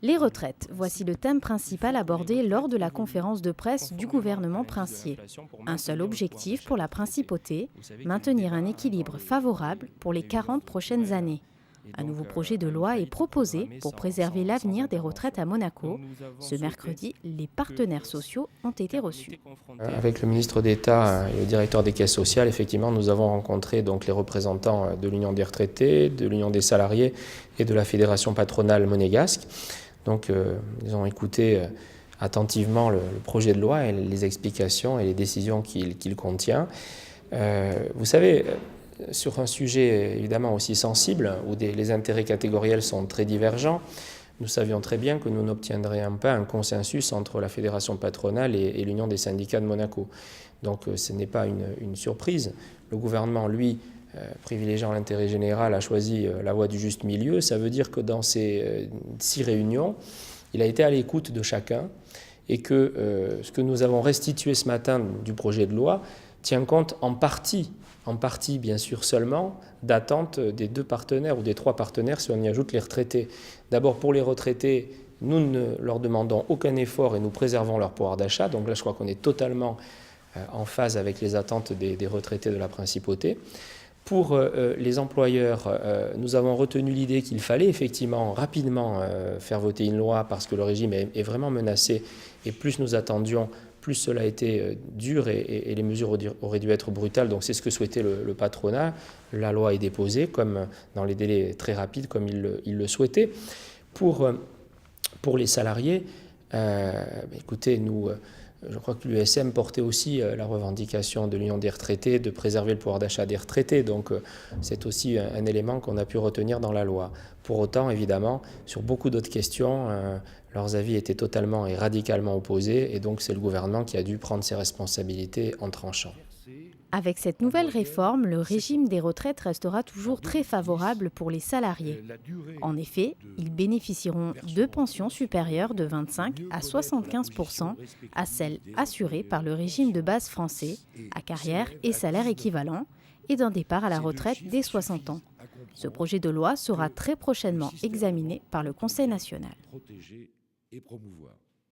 Les retraites, voici le thème principal abordé lors de la conférence de presse du gouvernement princier. Un seul objectif pour la principauté, maintenir un équilibre favorable pour les 40 prochaines années. Un nouveau projet de loi est proposé pour préserver l'avenir des retraites à Monaco. Ce mercredi, les partenaires sociaux ont été reçus. Avec le ministre d'État et le directeur des caisses sociales, effectivement, nous avons rencontré donc les représentants de l'Union des retraités, de l'Union des salariés et de la Fédération patronale monégasque. Donc, ils ont écouté attentivement le projet de loi et les explications et les décisions qu'il contient. Vous savez, sur un sujet évidemment aussi sensible, où les intérêts catégoriels sont très divergents, nous savions très bien que nous n'obtiendrions pas un consensus entre la Fédération patronale et l'Union des syndicats de Monaco. Donc ce n'est pas une surprise. Le gouvernement, lui, privilégiant l'intérêt général, a choisi la voie du juste milieu. Ça veut dire que dans ces 6 réunions, il a été à l'écoute de chacun et que ce que nous avons restitué ce matin du projet de loi tient compte en partie bien sûr seulement, d'attente des 2 partenaires ou des 3 partenaires si on y ajoute les retraités. D'abord pour les retraités, nous ne leur demandons aucun effort et nous préservons leur pouvoir d'achat. Donc là je crois qu'on est totalement en phase avec les attentes des retraités de la principauté. Pour les employeurs, nous avons retenu l'idée qu'il fallait effectivement rapidement faire voter une loi parce que le régime est vraiment menacé et plus nous attendions, plus cela a été dur et les mesures auraient dû être brutales. Donc c'est ce que souhaitait le patronat. La loi est déposée comme dans les délais très rapides comme il le souhaitait. Pour les salariés, écoutez, je crois que l'USM portait aussi la revendication de l'Union des retraités de préserver le pouvoir d'achat des retraités. Donc c'est aussi un élément qu'on a pu retenir dans la loi. Pour autant, évidemment, sur beaucoup d'autres questions, leurs avis étaient totalement et radicalement opposés. Et donc c'est le gouvernement qui a dû prendre ses responsabilités en tranchant. Avec cette nouvelle réforme, le régime des retraites restera toujours très favorable pour les salariés. En effet, ils bénéficieront de pensions supérieures de 25 à 75% à celles assurées par le régime de base français, à carrière et salaire équivalent, et d'un départ à la retraite dès 60 ans. Ce projet de loi sera très prochainement examiné par le Conseil national.